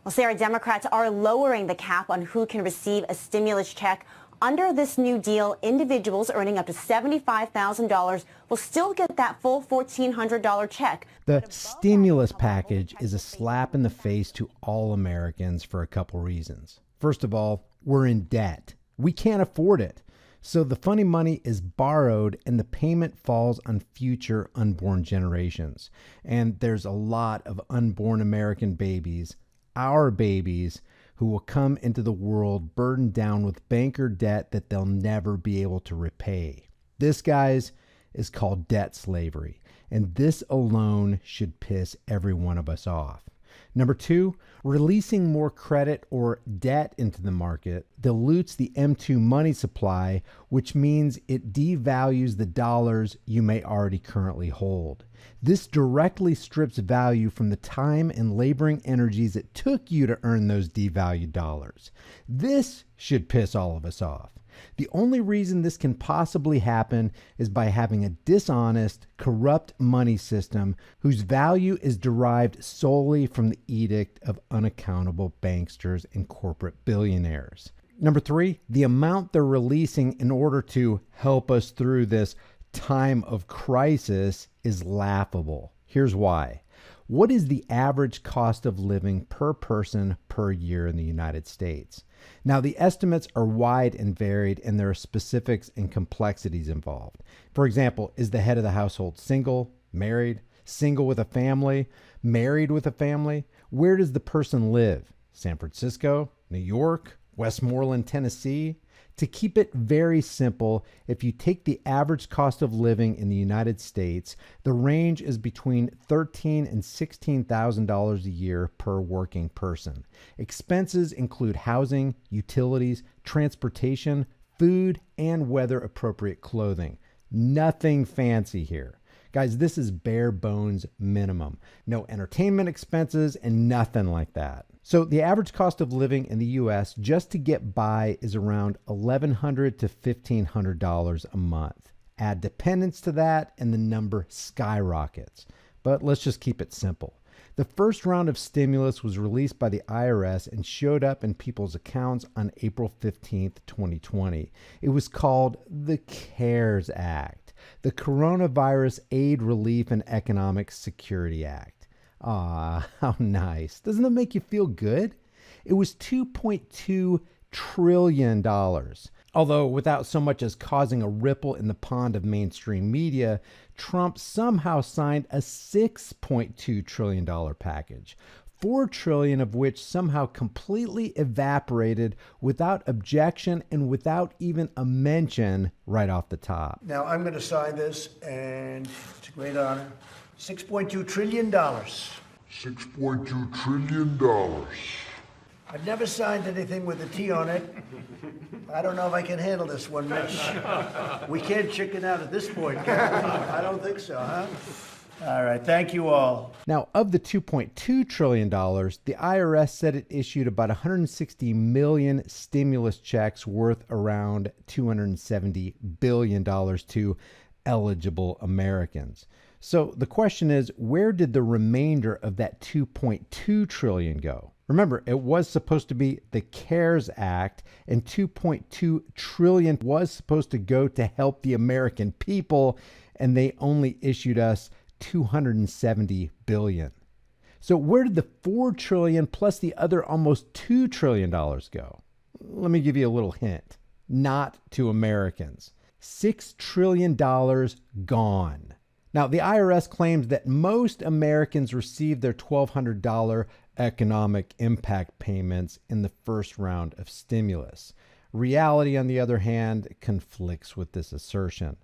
Well, Sarah, Democrats are lowering the cap on who can receive a stimulus check. Under this new deal, individuals earning up to $75,000 will still get that full $1,400 check. The stimulus package is a slap in the face to all Americans for a couple reasons. First of all, we're in debt. We can't afford it. So the funny money is borrowed and the payment falls on future unborn generations. And there's a lot of unborn American babies, our babies, who will come into the world burdened down with banker debt that they'll never be able to repay. This, guys, is called debt slavery. And this alone should piss every one of us off. Number two, releasing more credit or debt into the market dilutes the M2 money supply, which means it devalues the dollars you may already currently hold. This directly strips value from the time and laboring energies it took you to earn those devalued dollars. This should piss all of us off. The only reason this can possibly happen is by having a dishonest, corrupt money system whose value is derived solely from the edict of unaccountable banksters and corporate billionaires. Number three, the amount they're releasing in order to help us through this time of crisis is laughable. Here's why. What is the average cost of living per person per year in the United States? Now, the estimates are wide and varied, and there are specifics and complexities involved. For example, is the head of the household single, married, single with a family, married with a family? Where does the person live? San Francisco, New York, Westmoreland, Tennessee? To keep it very simple, if you take the average cost of living in the United States, the range is between $13,000 and $16,000 a year per working person. Expenses include housing, utilities, transportation, food, and weather-appropriate clothing. Nothing fancy here. Guys, this is bare bones minimum. No entertainment expenses and nothing like that. So the average cost of living in the U.S. just to get by is around $1,100 to $1,500 a month. Add dependents to that and the number skyrockets. But let's just keep it simple. The first round of stimulus was released by the IRS and showed up in people's accounts on April 15th, 2020. It was called the CARES Act, the Coronavirus Aid, Relief, and Economic Security Act. Ah, how nice. Doesn't that make you feel good? It was $2.2 trillion. Although without so much as causing a ripple in the pond of mainstream media, Trump somehow signed a $6.2 trillion package, $4 trillion of which somehow completely evaporated without objection and without even a mention right off the top. Now I'm going to sign this, and it's a great honor. $6.2 trillion. $6.2 trillion. I've never signed anything with a T on it. I don't know if I can handle this one, Mitch. We can't chicken out at this point, can we? I don't think so, huh? All right, thank you all. Now, of the $2.2 trillion, the IRS said it issued about 160 million stimulus checks worth around $270 billion to eligible Americans. So the question is, where did the remainder of that $2.2 trillion go? Remember, it was supposed to be the CARES Act, and $2.2 trillion was supposed to go to help the American people, and they only issued us $270 billion. So where did the $4 trillion plus the other almost $2 trillion go? Let me give you a little hint. Not to Americans. $6 trillion gone. Now, the IRS claims that most Americans received their $1,200 economic impact payments in the first round of stimulus. Reality, on the other hand, conflicts with this assertion.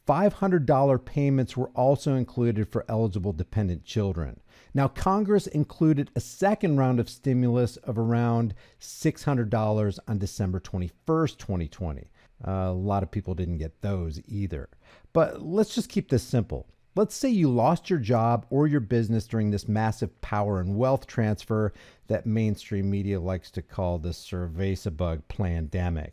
$500 payments were also included for eligible dependent children. Now, Congress included a second round of stimulus of around $600 on December 21st, 2020. A lot of people didn't get those either. But let's just keep this simple. Let's say you lost your job or your business during this massive power and wealth transfer that mainstream media likes to call the cerveza-bug pandemic.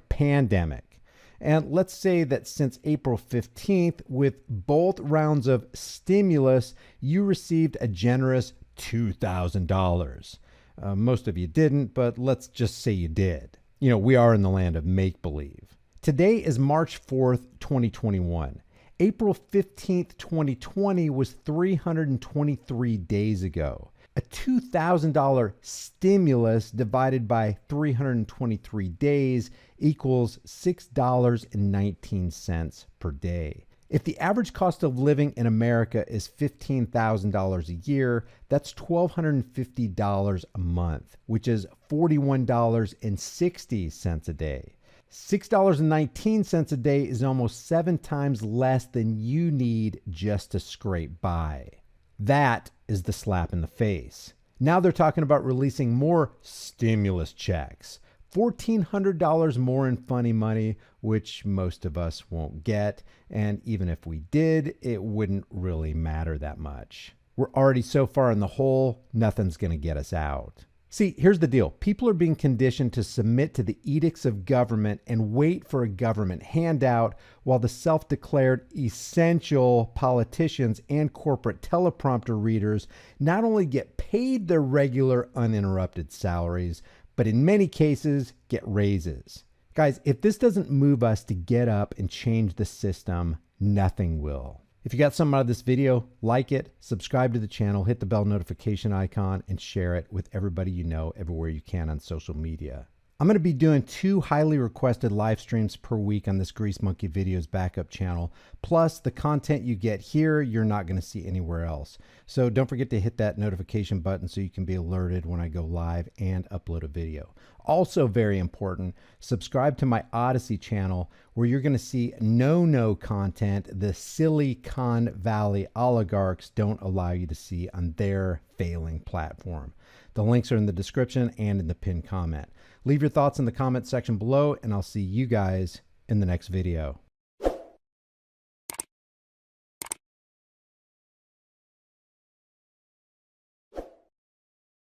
Pandemic. And let's say that since April 15th, with both rounds of stimulus, you received a generous $2,000. Most of you didn't, but let's just say you did. You know, we are in the land of make-believe. Today is March 4th, 2021. April 15th, 2020 was 323 days ago. A $2,000 stimulus divided by 323 days equals $6.19 per day. If the average cost of living in America is $15,000 a year, that's $1,250 a month, which is $41.60 a day. $6.19 a day is almost 7 times less than you need just to scrape by. That is the slap in the face. Now they're talking about releasing more stimulus checks. $1,400 more in funny money, which most of us won't get. And even if we did, it wouldn't really matter that much. We're already so far in the hole, nothing's going to get us out. See, here's the deal. People are being conditioned to submit to the edicts of government and wait for a government handout, while the self-declared essential politicians and corporate teleprompter readers not only get paid their regular uninterrupted salaries, but in many cases get raises. Guys, if this doesn't move us to get up and change the system, nothing will. If you got something out of this video, like it, subscribe to the channel, hit the bell notification icon, and share it with everybody you know everywhere you can on social media. I'm going to be doing 2 highly requested live streams per week on this Grease Monkey Videos backup channel. Plus, the content you get here, you're not going to see anywhere else. So don't forget to hit that notification button so you can be alerted when I go live and upload a video. Also very important, subscribe to my Odyssey channel where you're going to see no content the Silicon Valley oligarchs don't allow you to see on their failing platform. The links are in the description and in the pinned comment. Leave your thoughts in the comment section below, and I'll see you guys in the next video.